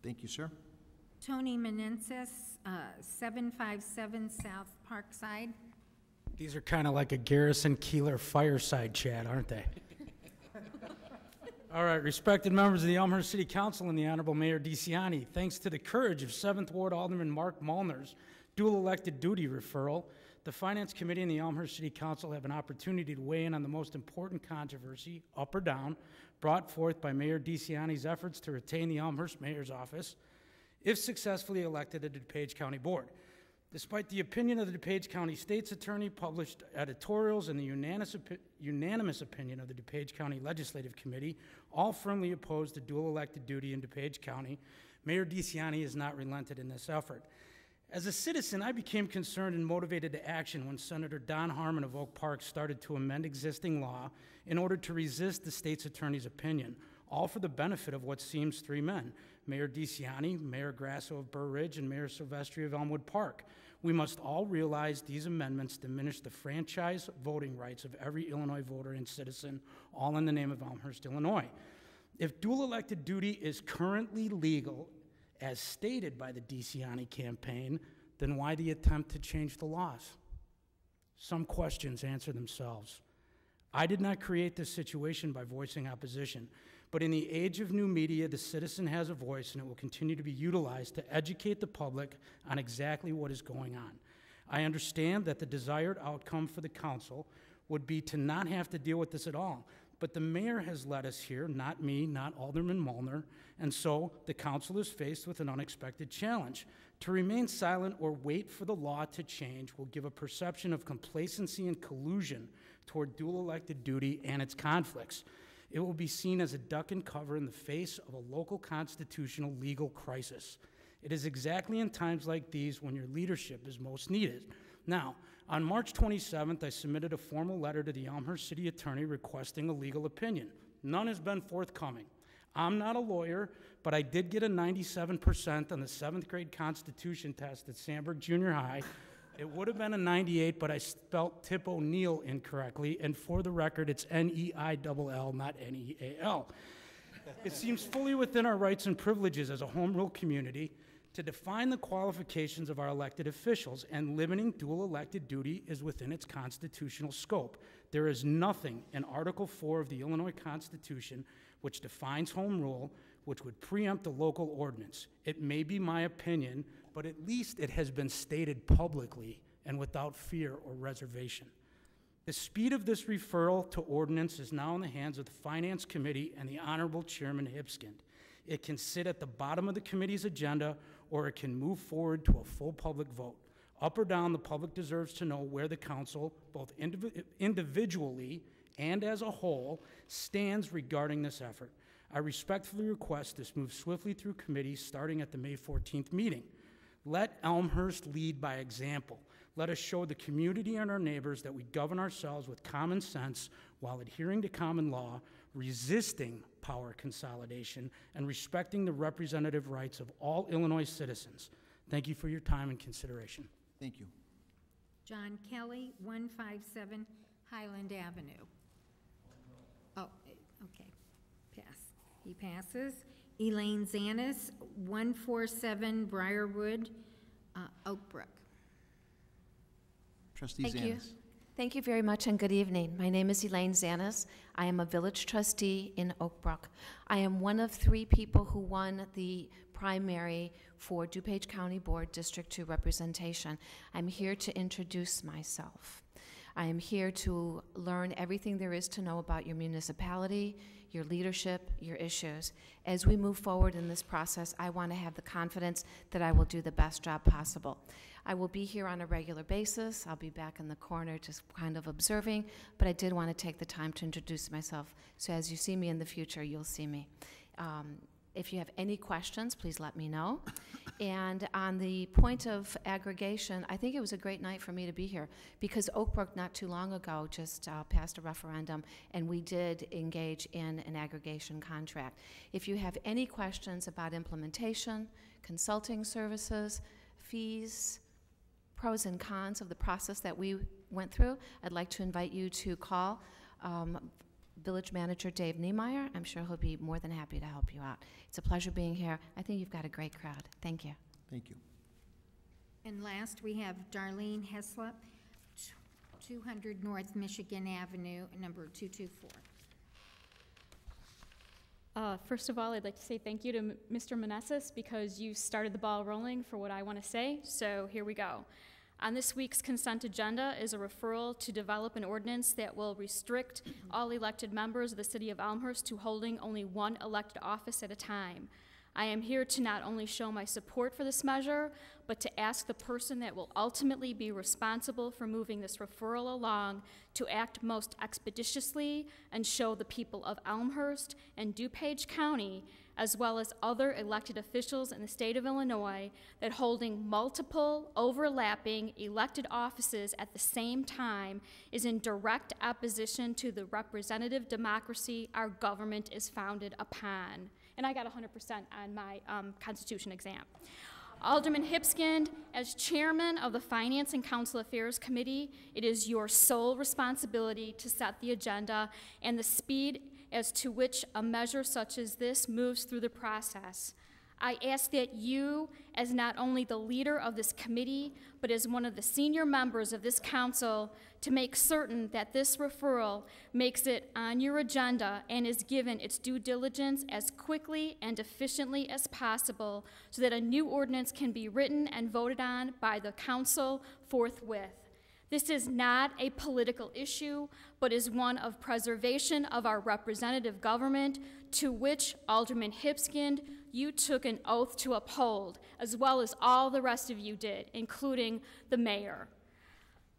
Speaker 1: Thank you, sir.
Speaker 3: Tony Menenses, 757 South Parkside.
Speaker 14: These are kind of like a Garrison Keeler fireside chat, aren't they? All right, respected members of the Elmhurst City Council and the Honorable Mayor DeSanti, thanks to the courage of 7th Ward Alderman Mark Mullner's dual elected duty referral, the Finance Committee and the Elmhurst City Council have an opportunity to weigh in on the most important controversy, up or down, brought forth by Mayor DeSanti's efforts to retain the Elmhurst Mayor's office, if successfully elected to the DuPage County Board. Despite the opinion of the DuPage County State's Attorney, published editorials, and the unanimous opinion of the DuPage County Legislative Committee, all firmly opposed to dual elected duty in DuPage County, Mayor DeCiani has not relented in this effort. As a citizen, I became concerned and motivated to action when Senator Don Harmon of Oak Park started to amend existing law in order to resist the state's attorney's opinion, all for the benefit of what seems three men: Mayor DeCiani, Mayor Grasso of Burr Ridge, and Mayor Silvestri of Elmwood Park. We must all realize these amendments diminish the franchise voting rights of every Illinois voter and citizen, all in the name of Elmhurst, Illinois. If dual elected duty is currently legal, as stated by the DeCiani campaign, then why the attempt to change the laws? Some questions answer themselves. I did not create this situation by voicing opposition, but in the age of new media, the citizen has a voice, and it will continue to be utilized to educate the public on exactly what is going on. I understand that the desired outcome for the council would be to not have to deal with this at all, but the mayor has led us here, not me, not Alderman Molnar, and so the council is faced with an unexpected challenge. To remain silent or wait for the law to change will give a perception of complacency and collusion toward dual elected duty and its conflicts. It will be seen as a duck and cover in the face of a local constitutional legal crisis. It is exactly in times like these when your leadership is most needed. Now, on March 27th, I submitted a formal letter to the Elmhurst City Attorney requesting a legal opinion. None has been forthcoming. I'm not a lawyer, but I did get a 97% on the 7th grade Constitution test at Sandburg Junior High. It would have been a 98, but I spelt Tip O'Neill incorrectly, and for the record, it's N-E-I-double-L, not N-E-A-L. It seems fully within our rights and privileges as a home rule community to define the qualifications of our elected officials, and limiting dual elected duty is within its constitutional scope. There is nothing in Article 4 of the Illinois Constitution which defines home rule, which would preempt a local ordinance. It may be my opinion, but at least it has been stated publicly and without fear or reservation. The speed of this referral to ordinance is now in the hands of the Finance Committee and the Honorable Chairman Hipskind. It can sit at the bottom of the committee's agenda, or it can move forward to a full public vote. Up or down, the public deserves to know where the council, both individually and as a whole, stands regarding this effort. I respectfully request this move swiftly through committee starting at the May 14th meeting. Let Elmhurst lead by example. Let us show the community and our neighbors that we govern ourselves with common sense while adhering to common law, resisting power consolidation, and respecting the representative rights of all Illinois citizens. Thank you for your time and consideration.
Speaker 1: Thank you.
Speaker 3: John Kelly, 157 Highland Avenue. Oh, okay. Pass. He passes. Elaine Zanis, 147 Briarwood, Oak Brook.
Speaker 1: Trustee
Speaker 15: Thank you.
Speaker 1: Zanis.
Speaker 15: Thank you very much and good evening. My name is Elaine Zanis. I am a village trustee in Oak Brook. I am one of 3 people who won the primary for DuPage County Board District 2 representation. I'm here to introduce myself. I am here to learn everything there is to know about your municipality, your leadership, your issues. As we move forward in this process, I want to have the confidence that I will do the best job possible. I will be here on a regular basis. I'll be back in the corner just kind of observing, but I did want to take the time to introduce myself. So as you see me in the future, you'll see me. If you have any questions, please let me know. And on the point of aggregation, I think it was a great night for me to be here because Oak Brook not too long ago just passed a referendum and we did engage in an aggregation contract. If you have any questions about implementation, consulting services, fees, pros and cons of the process that we went through, I'd like to invite you to call Village Manager Dave Niemeyer. I'm sure he'll be more than happy to help you out. It's a pleasure being here. I think you've got a great crowd. Thank you.
Speaker 1: Thank you.
Speaker 3: And last, we have Darlene Heslop, 200 North Michigan Avenue, number 224.
Speaker 16: First of all, I'd like to say thank you to Mr. Meneses because you started the ball rolling for what I want to say, so here we go. On this week's consent agenda is a referral to develop an ordinance that will restrict all elected members of the City of Elmhurst to holding only one elected office at a time. I am here to not only show my support for this measure, but to ask the person that will ultimately be responsible for moving this referral along to act most expeditiously and show the people of Elmhurst and DuPage County, as well as other elected officials in the state of Illinois, that holding multiple overlapping elected offices at the same time is in direct opposition to the representative democracy our government is founded upon. And I got 100% on my Constitution exam. Alderman Hipskind, as chairman of the Finance and Council Affairs Committee, it is your sole responsibility to set the agenda and the speed as to which a measure such as this moves through the process. I ask that you, as not only the leader of this committee, but as one of the senior members of this council, to make certain that this referral makes it on your agenda and is given its due diligence as quickly and efficiently as possible so that a new ordinance can be written and voted on by the council forthwith. This is not a political issue, but is one of preservation of our representative government, to which, Alderman Hipskind, you took an oath to uphold, as well as all the rest of you did, including the mayor.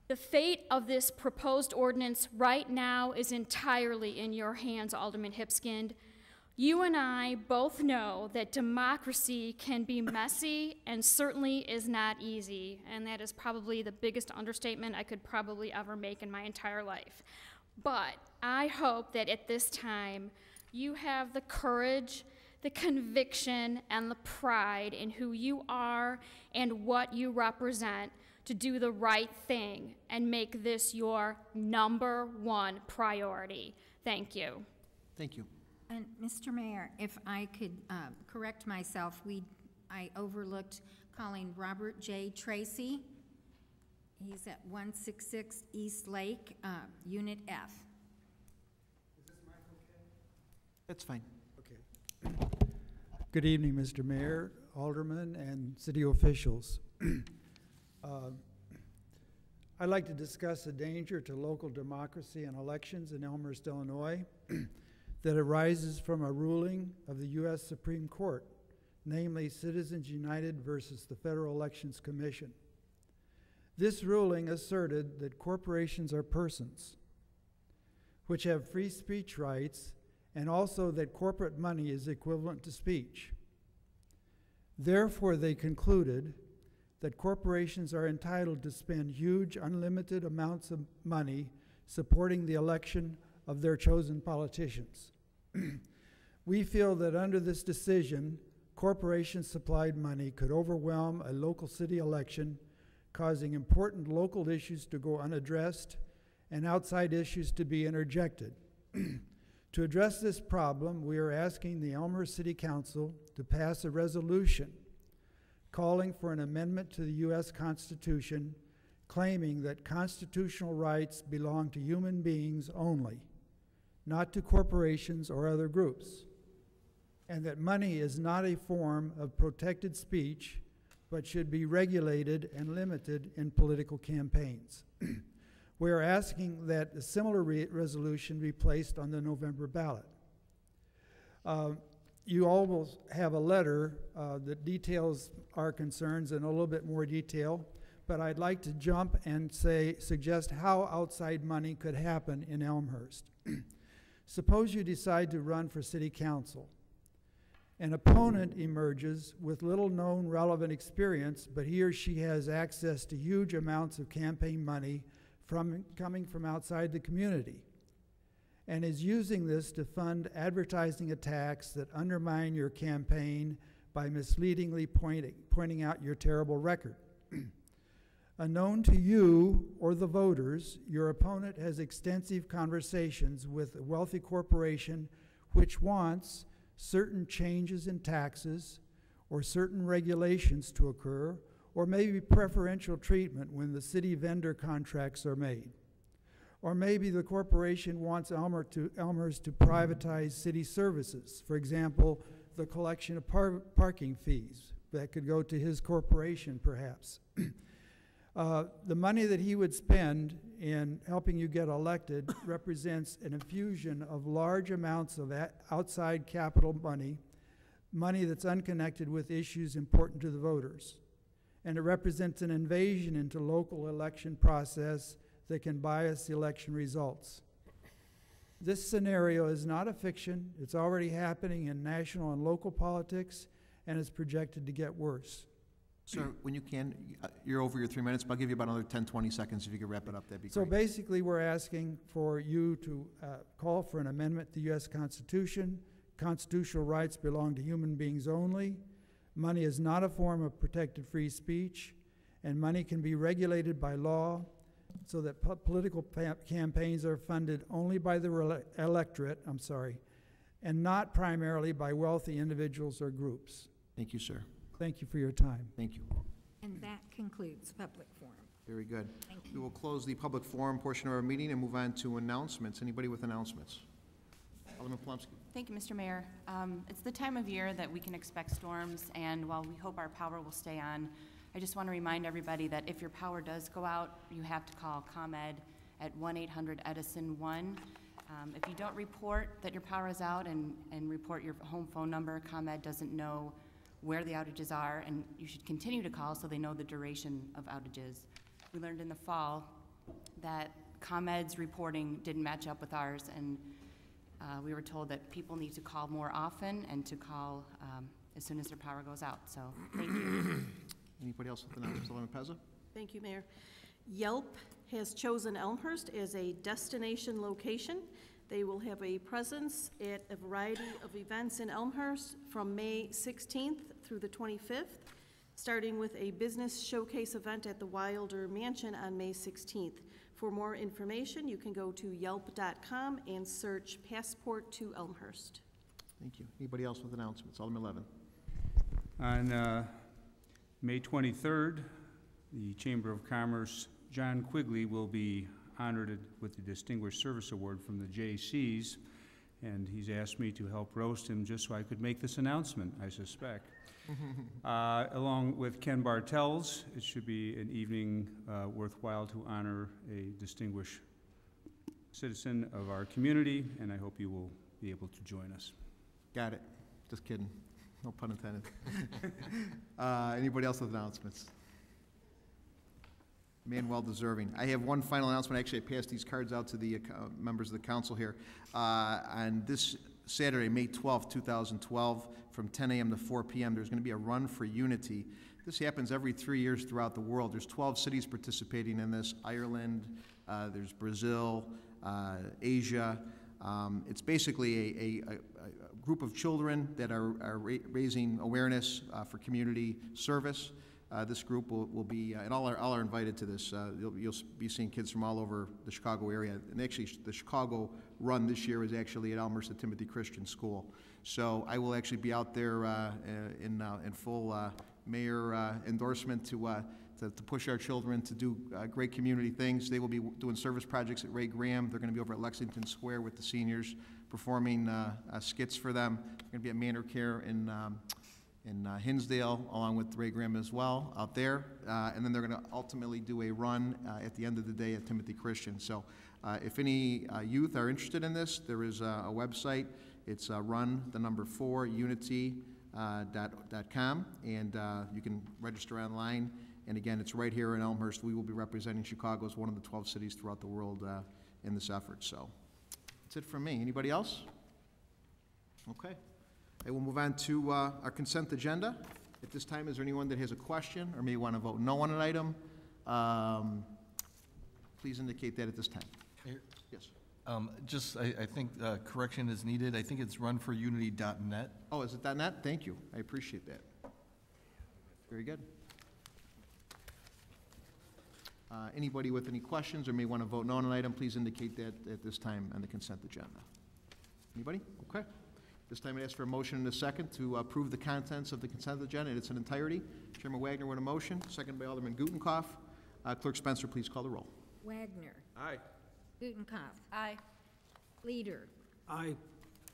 Speaker 16: The fate of this proposed ordinance right now is entirely in your hands, Alderman Hipskind. You and I both know that democracy can be messy and certainly is not easy, and that is probably the biggest understatement I could probably ever make in my entire life. But I hope that at this time you have the courage, the conviction, and the pride in who you are and what you represent to do the right thing and make this your #1 priority. Thank you.
Speaker 1: Thank you.
Speaker 3: And Mr. Mayor, if I could correct myself, I overlooked calling Robert J. Tracy. He's at 166 East Lake, Unit F.
Speaker 17: Is this mic okay?
Speaker 1: That's fine.
Speaker 17: Okay. Good evening, Mr. Mayor, aldermen, and city officials. I'd like to discuss a danger to local democracy and elections in Elmhurst, Illinois that arises from a ruling of the U.S. Supreme Court, namely Citizens United versus the Federal Elections Commission. This ruling asserted that corporations are persons, which have free speech rights, and also that corporate money is equivalent to speech. Therefore, they concluded that corporations are entitled to spend huge, unlimited amounts of money supporting the election of their chosen politicians. We feel that under this decision, corporation-supplied money could overwhelm a local city election, causing important local issues to go unaddressed and outside issues to be interjected. To address this problem, we are asking the Elmhurst City Council to pass a resolution calling for an amendment to the U.S. Constitution, claiming that constitutional rights belong to human beings only, not to corporations or other groups, and that money is not a form of protected speech, but should be regulated and limited in political campaigns. We are asking that a similar resolution be placed on the November ballot. You all will have a letter that details our concerns in a little bit more detail, but I'd like to jump and suggest how outside money could happen in Elmhurst. Suppose you decide to run for city council. An opponent emerges with little known relevant experience, but he or she has access to huge amounts of campaign money coming from outside the community, and is using this to fund advertising attacks that undermine your campaign by misleadingly pointing out your terrible record. Unknown to you or the voters, your opponent has extensive conversations with a wealthy corporation which wants certain changes in taxes or certain regulations to occur, or maybe preferential treatment when the city vendor contracts are made. Or maybe the corporation wants Elmhurst to privatize city services. For example, the collection of parking fees that could go to his corporation, perhaps. The money that he would spend in helping you get elected represents an infusion of large amounts of outside capital money, money that's unconnected with issues important to the voters. And it represents an invasion into local election process that can bias the election results. This scenario is not a fiction. It's already happening in national and local politics, and is projected to get worse.
Speaker 1: Sir, when you can, you're over your 3 minutes, but I'll give you about another 10, 20 seconds if you could wrap it up, that'd be
Speaker 17: So
Speaker 1: great.
Speaker 17: basically, we're asking for you to call for an amendment to the U.S. Constitution. Constitutional rights belong to human beings only. Money is not a form of protected free speech, and money can be regulated by law so that political campaigns are funded only by the electorate, and not primarily by wealthy individuals or groups.
Speaker 1: Thank you, sir.
Speaker 17: Thank you for your time.
Speaker 1: Thank you.
Speaker 3: And that concludes public forum.
Speaker 1: Very good.
Speaker 3: Thank you.
Speaker 1: We will close the public forum portion of our meeting and move on to announcements. Anybody with announcements? Alderman Plumsky.
Speaker 18: Thank you, Mr. Mayor. It's the time of year that we can expect storms, and while we hope our power will stay on, I just want to remind everybody that if your power does go out, you have to call ComEd at 1-800-EDISON-1. If you don't report that your power is out and report your home phone number, ComEd doesn't know where the outages are, and you should continue to call so they know the duration of outages. We learned in the fall that ComEd's reporting didn't match up with ours, and we were told that people need to call more often and to call as soon as their power goes out. So thank you.
Speaker 1: Anybody else with announcements? Alderman Pezza?
Speaker 19: Thank you, Mayor. Yelp has chosen Elmhurst as a destination location. They will have a presence at a variety of events in Elmhurst from May 16th through the 25th, starting with a business showcase event at the Wilder Mansion on May 16th. For more information, you can go to yelp.com and search Passport to Elmhurst.
Speaker 1: Thank you. Anybody else with announcements? Alderman Levin.
Speaker 9: On May 23rd, the Chamber of Commerce, John Quigley, will be honored with the Distinguished Service Award from the J.C.'s, and he's asked me to help roast him just so I could make this announcement, I suspect. Along with Ken Bartels, it should be an evening worthwhile to honor a distinguished citizen of our community, and I hope you will be able to join us.
Speaker 1: Got it. Just kidding. No pun intended. Anybody else with announcements? Man, well deserving. I have one final announcement. Actually, I passed these cards out to the members of the council here. On this Saturday, May 12th, 2012, from 10 a.m. to 4 p.m., there's going to be a Run for Unity. This happens every 3 years throughout the world. There's 12 cities participating in this. Ireland, there's Brazil, Asia. It's basically a group of children that are raising awareness for community service. This group will be, and all are invited to this. You'll be seeing kids from all over the Chicago area. And actually, the Chicago run this year is actually at Elmhurst at Timothy Christian School. So I will actually be out there in full mayor endorsement to push our children to do great community things. They will be doing service projects at Ray Graham. They're going to be over at Lexington Square with the seniors, performing skits for them. They're going to be at Manor Care in Hinsdale, along with Ray Graham as well, out there. And then they're going to ultimately do a run at the end of the day at Timothy Christian. So if any youth are interested in this, there is a website. It's run4unity.com, and you can register online. And again, it's right here in Elmhurst. We will be representing Chicago as one of the 12 cities throughout the world in this effort. So that's it from me. Anybody else? Okay. I will move on to our consent agenda. At this time, is there anyone that has a question or may want to vote no on an item? Please indicate that at this time.
Speaker 20: Mayor?
Speaker 1: Yes.
Speaker 20: I think correction is needed. I think it's runforunity.net.
Speaker 1: Oh, is it .net? Thank you. I appreciate that. Very good. Anybody with any questions or may want to vote no on an item, please indicate that at this time on the consent agenda. Anybody? Okay. This time I ask for a motion and a second to approve the contents of the consent agenda in its entirety. Chairman Wagner with a motion, second by Alderman Gutenkopf. Clerk Spencer, please call the roll.
Speaker 3: Wagner.
Speaker 20: Aye.
Speaker 3: Gutenkopf.
Speaker 18: Aye.
Speaker 3: Leader.
Speaker 14: Aye.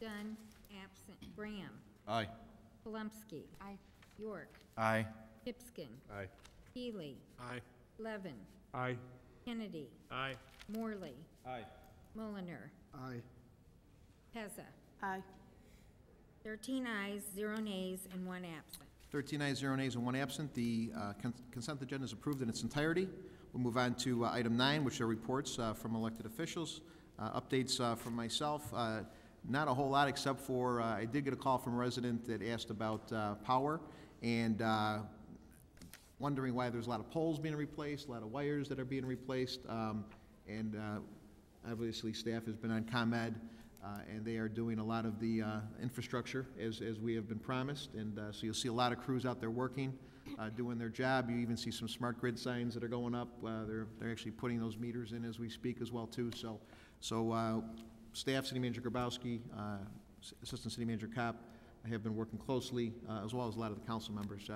Speaker 3: Dunn, absent. Graham.
Speaker 20: Aye.
Speaker 3: Palumski.
Speaker 18: Aye.
Speaker 3: York.
Speaker 20: Aye.
Speaker 3: Pipskin.
Speaker 20: Aye.
Speaker 3: Healy.
Speaker 20: Aye.
Speaker 3: Levin.
Speaker 9: Aye.
Speaker 3: Kennedy.
Speaker 20: Aye.
Speaker 3: Morley.
Speaker 20: Aye.
Speaker 3: Mulliner.
Speaker 20: Aye.
Speaker 3: Pezza.
Speaker 19: Aye.
Speaker 3: 13 ayes, 0 nays, and 1 absent.
Speaker 1: 13 ayes, 0 nays, and 1 absent. The consent agenda is approved in its entirety. We'll move on to item 9, which are reports from elected officials. Updates from myself. Not a whole lot, except for I did get a call from a resident that asked about power, and wondering why there's a lot of poles being replaced, a lot of wires that are being replaced, and obviously staff has been on ComEd, and they are doing a lot of the infrastructure as we have been promised, and so you'll see a lot of crews out there working, doing their job. You even see some smart grid signs that are going up. They're actually putting those meters in as we speak as well too. So staff, City Manager Grabowski, Assistant City Manager Kopp, have been working closely, as well as a lot of the council members.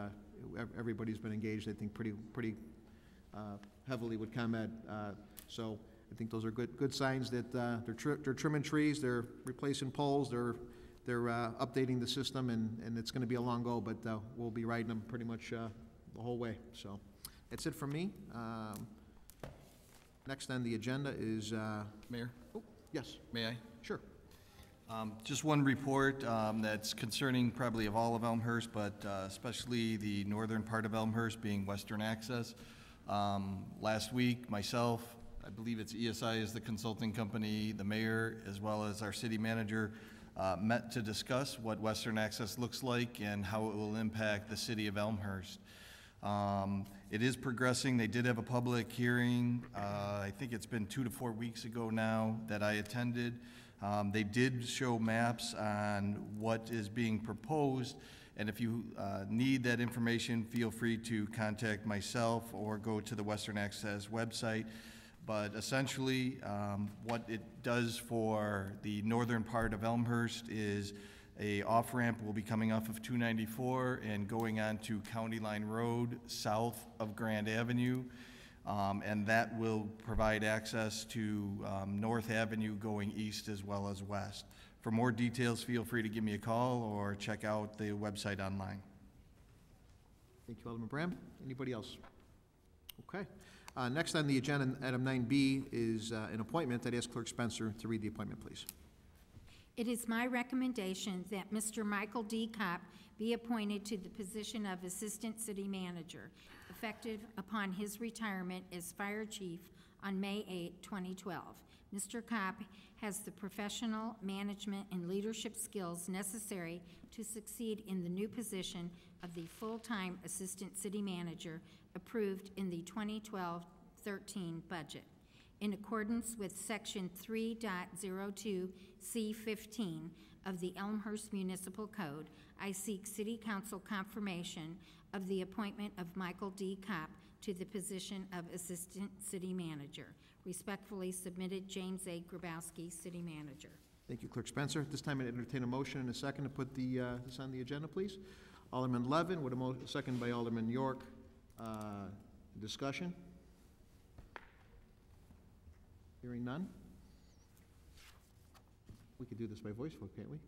Speaker 1: Everybody's been engaged, I think, pretty heavily with ComEd. So I think those are good signs that they're trimming trees, they're replacing poles, they're updating the system, and it's going to be a long go, but we'll be riding them pretty much the whole way. So that's it from me. Next on the agenda is
Speaker 20: Mayor?
Speaker 1: Oh, yes.
Speaker 20: May I?
Speaker 1: Sure.
Speaker 20: Just one report that's concerning probably of all of Elmhurst, but especially the northern part of Elmhurst being Western Access. Last week, myself, I believe it's ESI is the consulting company, the mayor, as well as our city manager, met to discuss what Western Access looks like and how it will impact the city of Elmhurst. It is progressing. They did have a public hearing, I think it's been 2 to 4 weeks ago now that I attended. They did show maps on what is being proposed, and if you need that information, feel free to contact myself or go to the Western Access website. But essentially, what it does for the northern part of Elmhurst is a off-ramp will be coming off of 294 and going on to County Line Road south of Grand Avenue. And that will provide access to North Avenue going east as well as west. For more details, feel free to give me a call or check out the website online.
Speaker 1: Thank you, Alderman Bram. Anybody else? Okay. Next on the agenda, item 9B, is an appointment. I'd ask Clerk Spencer to read the appointment, please.
Speaker 3: It is my recommendation that Mr. Michael D. Kopp be appointed to the position of Assistant City Manager, effective upon his retirement as Fire Chief on May 8, 2012. Mr. Kopp has the professional, management, and leadership skills necessary to succeed in the new position of the full-time Assistant City Manager approved in the 2012-13 budget. In accordance with Section 3.02C15 of the Elmhurst Municipal Code, I seek City Council confirmation of the appointment of Michael D. Kopp to the position of Assistant City Manager. Respectfully submitted, James A. Grabowski, City Manager.
Speaker 1: Thank you, Clerk Spencer. At this time, I'd entertain a motion and a second to put this on the agenda, please. Alderman Levin, with a second by Alderman York. Discussion? Hearing none? We could do this by voice vote, can't we?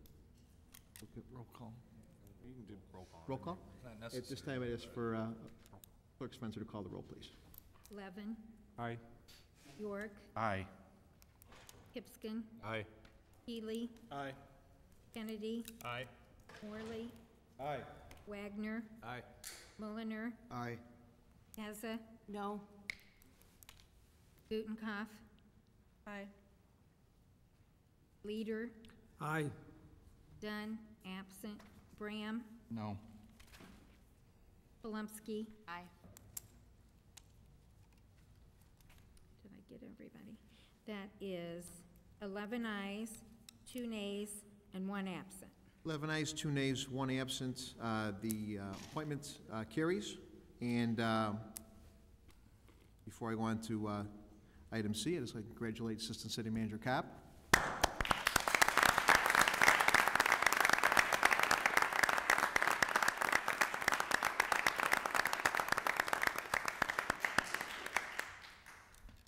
Speaker 1: Okay.
Speaker 20: Roll call.
Speaker 2: You can do roll call.
Speaker 1: Roll call?
Speaker 20: Not
Speaker 1: At this time, I ask for Clerk Spencer to call the roll, please.
Speaker 3: Levin.
Speaker 2: Aye.
Speaker 3: York.
Speaker 20: Aye.
Speaker 3: Pipskin.
Speaker 2: Aye.
Speaker 3: Healy.
Speaker 20: Aye.
Speaker 3: Kennedy.
Speaker 2: Aye.
Speaker 3: Morley.
Speaker 20: Aye.
Speaker 3: Wagner.
Speaker 2: Aye.
Speaker 3: Mulliner.
Speaker 8: Aye.
Speaker 3: Heza.
Speaker 19: No.
Speaker 3: Gutenkopf.
Speaker 19: Aye.
Speaker 3: Leader.
Speaker 17: Aye.
Speaker 3: Dunn, absent. Bram.
Speaker 20: No.
Speaker 3: Polumsky.
Speaker 19: Aye.
Speaker 3: Did I get everybody? That is 11 ayes, 2 nays, and 1 absent.
Speaker 1: 11 ayes, 2 nays, 1 absent. The appointment carries. And before I go on to item C, I'd just like to congratulate Assistant City Manager Kopp.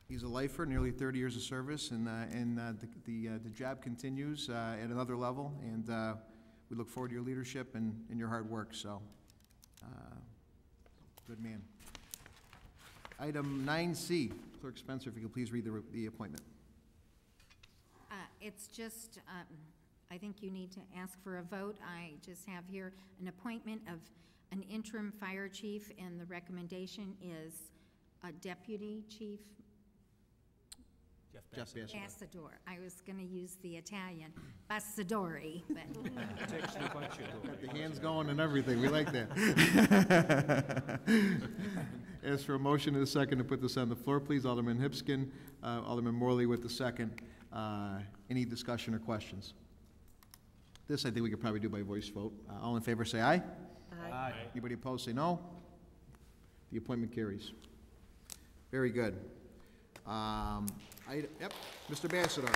Speaker 1: He's a lifer, nearly 30 years of service, and the job continues at another level, and we look forward to your leadership and your hard work, so good man. Item 9C, Clerk Spencer, if you could please read the appointment.
Speaker 3: It's just I think you need to ask for a vote. I just have here an appointment of an interim fire chief, and the recommendation is a deputy chief.
Speaker 1: Jeff Bassador.
Speaker 3: Bassador. I was going to use the Italian, Bassadori, but.
Speaker 1: Got the hands going and everything, we like that. As for a motion and a second to put this on the floor, please, Alderman Hipskin, Alderman Morley with the second. Any discussion or questions? This, I think we could probably do by voice vote. All in favor, say aye.
Speaker 6: Aye.
Speaker 1: Anybody opposed, say no. The appointment carries. Very good. Yep, Mr. Bassador.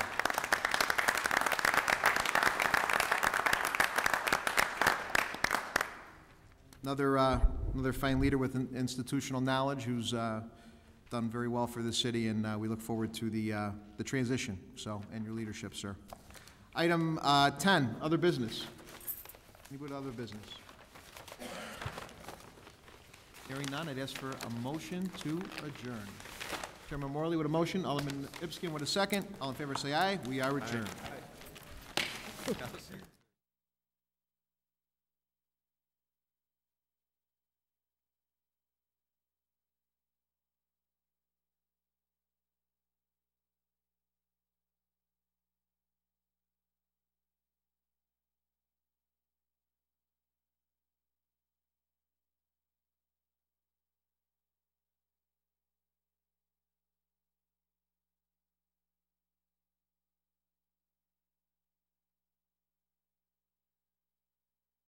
Speaker 1: Another fine leader with institutional knowledge who's done very well for the city, and we look forward to the transition, and your leadership, sir. Item 10, other business. Anybody with other business? Hearing none, I'd ask for a motion to adjourn. Chairman Morley with a motion, Alderman Ipskin with a second. All in favor say aye. We are adjourned.
Speaker 2: Aye.